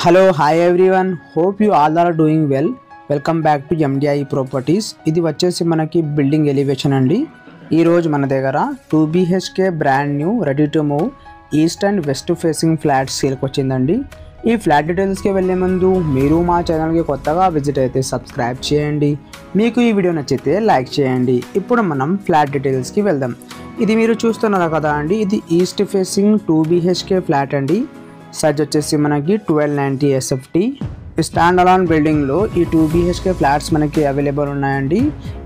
Hello, hi everyone. Hope you all are doing well. Welcome back to MDI properties. ఇది వచ్చేసి మనకి building elevation అండి. ఈరోజు మన దగ్గర 2 BHK brand new ready to move east and west facing flats సేల్కి వచ్చిందండి. ఈ ఫ్లాట్ డీటెయిల్స్కి వెళ్ళే ముందు మీరు మా ఛానల్కి కొత్తగా విజిట్ అయితే సబ్స్క్రైబ్ చేయండి. మీకు ఈ వీడియో నచ్చితే లైక్ చేయండి. ఇప్పుడు మనం ఫ్లాట్ డీటెయిల్స్కి వెళ్దాం. ఇది మీరు చూస్తున్నారు కదా అండి, ఇది ఈస్ట్ ఫేసింగ్ 2 BHK ఫ్లాట్ అండి. సైజ్ వచ్చేసి మనకి 1290 SFT. స్టాండ్ అలాన్ బిల్డింగ్లో ఈ 2 BHK ఫ్లాట్స్ మనకి అవైలబుల్ ఉన్నాయండి.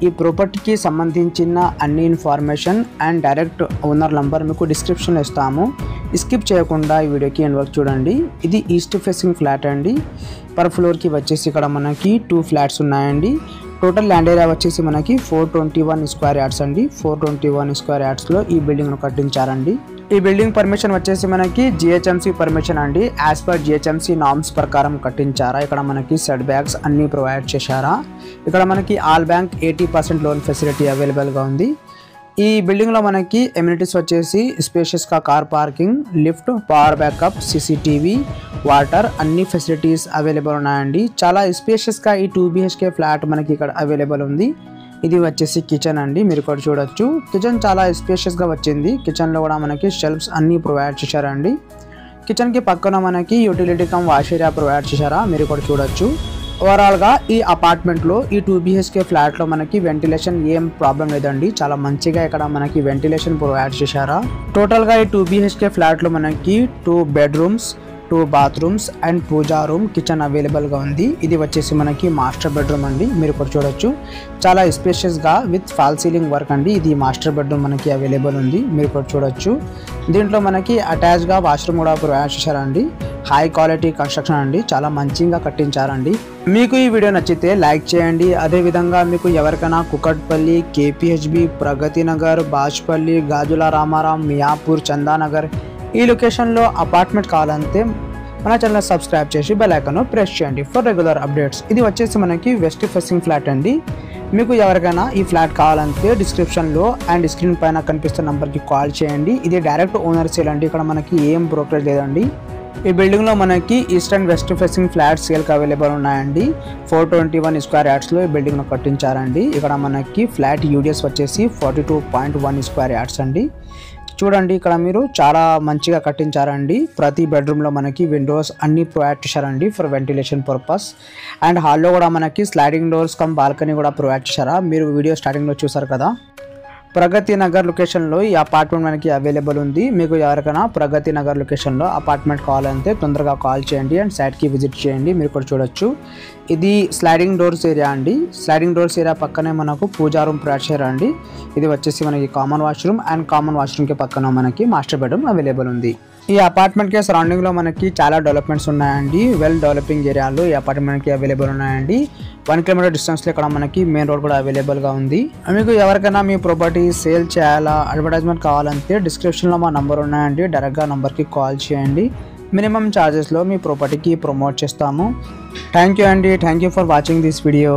ఈ ప్రాపర్టీకి సంబంధించిన అన్ని information and direct owner number మీకు డిస్క్రిప్షన్లో ఇస్తాము. స్కిప్ చేయకుండా ఈ వీడియోకి ఎండ్ వరకు చూడండి. ఇది ఈస్ట్ ఫేసింగ్ ఫ్లాట్ అండి. పర్ ఫ్లోర్కి వచ్చేసి ఇక్కడ మనకి 2 ఫ్లాట్స్ ఉన్నాయండి. టోటల్ ల్యాండ్ ఏరియా వచ్చేసి మనకి 421 స్క్వేర్ యార్డ్స్ అండి. 421 స్క్వేర్ యార్డ్స్లో ఈ బిల్డింగ్ను కట్టించారండి. ఈ బిల్డింగ్ పర్మిషన్ వచ్చేసి మనకి GHMC పర్మిషన్ అండి. యాజ్ పర్ GHMC నార్మ్స్ ప్రకారం కట్టించారా. ఇక్కడ మనకి సెట్ బ్యాక్స్ అన్నీ ప్రొవైడ్ చేశారా. ఇక్కడ మనకి ఆల్ బ్యాంక్ 80% లోన్ ఫెసిలిటీ అవైలబుల్గా ఉంది. ఈ బిల్డింగ్లో మనకి ఎమ్యూనిటీస్ వచ్చేసి స్పేషియస్గా car parking, lift, power backup, CCTV, water అన్ని ఫెసిలిటీస్ అవైలబుల్ ఉన్నాయండి. చాలా స్పేషియస్గా ఈ 2 BHK ఫ్లాట్ మనకి ఇక్కడ అవైలబుల్ ఉంది. ఇది వచ్చేసి కిచెన్ అండి. మీరు ఇక్కడ చూడొచ్చు, కిచెన్ చాలా స్పేషియస్గా వచ్చింది. కిచెన్లో కూడా మనకి షెల్ఫ్స్ అన్నీ ప్రొవైడ్ చేశారండి. కిచెన్కి పక్కన మనకి utility come wash area provide చేశారా. మీరు ఇక్కడ చూడొచ్చు. ఓవరాల్గా ఈ అపార్ట్మెంట్లో ఈ 2 BHK ఫ్లాట్లో మనకి వెంటిలేషన్ ఏం ప్రాబ్లం లేదండి. చాలా మంచిగా ఇక్కడ మనకి వెంటిలేషన్ ప్రొవైడ్ చేశారా. టోటల్గా ఈ 2 BHK ఫ్లాట్లో మనకి 2 bedrooms, 2 bathrooms and pooja room, kitchen అవైలబుల్గా ఉంది. ఇది వచ్చేసి మనకి మాస్టర్ బెడ్రూమ్ అండి. మీరు ఇక్కడ చూడొచ్చు, చాలా స్పేషియస్గా విత్ ఫాల్ సీలింగ్ వర్క్ అండి. ఇది మాస్టర్ బెడ్రూమ్ మనకి అవైలబుల్ ఉంది. మీరు ఇక్కడ చూడొచ్చు. దీంట్లో మనకి అటాచ్గా వాష్రూమ్ కూడా ప్రొవైడ్ చేశారండి. హై క్వాలిటీ కన్స్ట్రక్షన్ అండి. చాలా మంచిగా కట్టించారండి. మీకు ఈ వీడియో నచ్చితే లైక్ చేయండి. అదేవిధంగా మీకు ఎవరికైనా కుకట్పల్లి, KPHB, ప్రగతి నగర్, బాజ్పల్లి, గాజుల రామారాం, మియాపూర్, చందానగర్ ఈ లొకేషన్లో అపార్ట్మెంట్ కావాలంటే మన ఛానల్ సబ్స్క్రైబ్ చేసి బెల్ ఐకాన్ ప్రెస్ చేయండి ఫర్ రెగ్యులర్ అప్డేట్స్. ఇది వచ్చేసి మనకి వెస్ట్ ఫేసింగ్ ఫ్లాట్ అండి. మీకు ఎవరికైనా ఈ ఫ్లాట్ కావాలంటే డిస్క్రిప్షన్లో అండ్ స్క్రీన్ పైన కనిపిస్తున్న నెంబర్కి కాల్ చేయండి. ఇది డైరెక్ట్ ఓనర్ సేల్ అండి. ఇక్కడ మనకి ఏం బ్రోకరేజ్ లేదండి. ఈ బిల్డింగ్లో మనకి east and west facing flats సేల్కి అవైలబుల్ ఉన్నాయండి. 421 స్క్వేర్ యార్డ్స్లో ఈ బిల్డింగ్ను కట్టించారండి. ఇక్కడ మనకి ఫ్లాట్ యూడిఎస్ వచ్చేసి 42.1 స్క్వేర్ యార్డ్స్ అండి. చూడండి, ఇక్కడ మీరు చాలా మంచిగా కట్టించారండి. ప్రతి బెడ్రూమ్లో మనకి విండోస్ అన్నీ ప్రొవైడ్ చేశారండి ఫర్ వెంటిలేషన్ పర్పస్. అండ్ హాల్లో కూడా మనకి స్లైడింగ్ డోర్స్ కమ్ బాల్కనీ కూడా ప్రొవైడ్ చేశారా. మీరు వీడియో స్టార్టింగ్లో చూసారు కదా. ప్రగతి నగర్ లొకేషన్లో ఈ అపార్ట్మెంట్ మనకి అవైలబుల్ ఉంది. మీకు ఎవరికైనా ప్రగతి నగర్ లొకేషన్లో అపార్ట్మెంట్ కావాలంటే తొందరగా కాల్ చేయండి అండ్ సైట్కి విజిట్ చేయండి. మీరు ఇక్కడ చూడొచ్చు, ఇది స్లైడింగ్ డోర్స్ ఏరియా అండి. స్లైడింగ్ డోర్స్ ఏరియా పక్కనే మనకు పూజా రూమ్ ప్రొవైడ్ చేయాలండి. ఇది వచ్చేసి మనకి కామన్ వాష్రూమ్ అండ్ కామన్ వాష్రూమ్కి పక్కన మనకి మాస్టర్ బెడ్రూమ్ అవైలబుల్ ఉంది. ఈ అపార్ట్మెంట్కి సరౌండింగ్లో మనకి చాలా డెవలప్మెంట్స్ ఉన్నాయండి. వెల్ డెవలపింగ్ ఏరియాలో ఈ అపార్ట్మెంట్కి అవైలబుల్ ఉన్నాయండి. 1 కిలోమీటర్ డిస్టెన్స్లో ఇక్కడ మనకి మెయిన్ రోడ్ కూడా అవైలబుల్గా ఉంది. మీకు ఎవరికైనా మీ ప్రాపర్టీ సేల్ చేయాలా, అడ్వర్టైజ్మెంట్ కావాలంటే డిస్క్రిప్షన్లో మా నంబర్ ఉన్నాయండి. డైరెక్ట్గా నంబర్కి కాల్ చేయండి. మినిమం ఛార్జెస్లో మీ ప్రాపర్టీకి ప్రమోట్ చేస్తాము. థ్యాంక్ యూ అండి. Thank you for watching this video.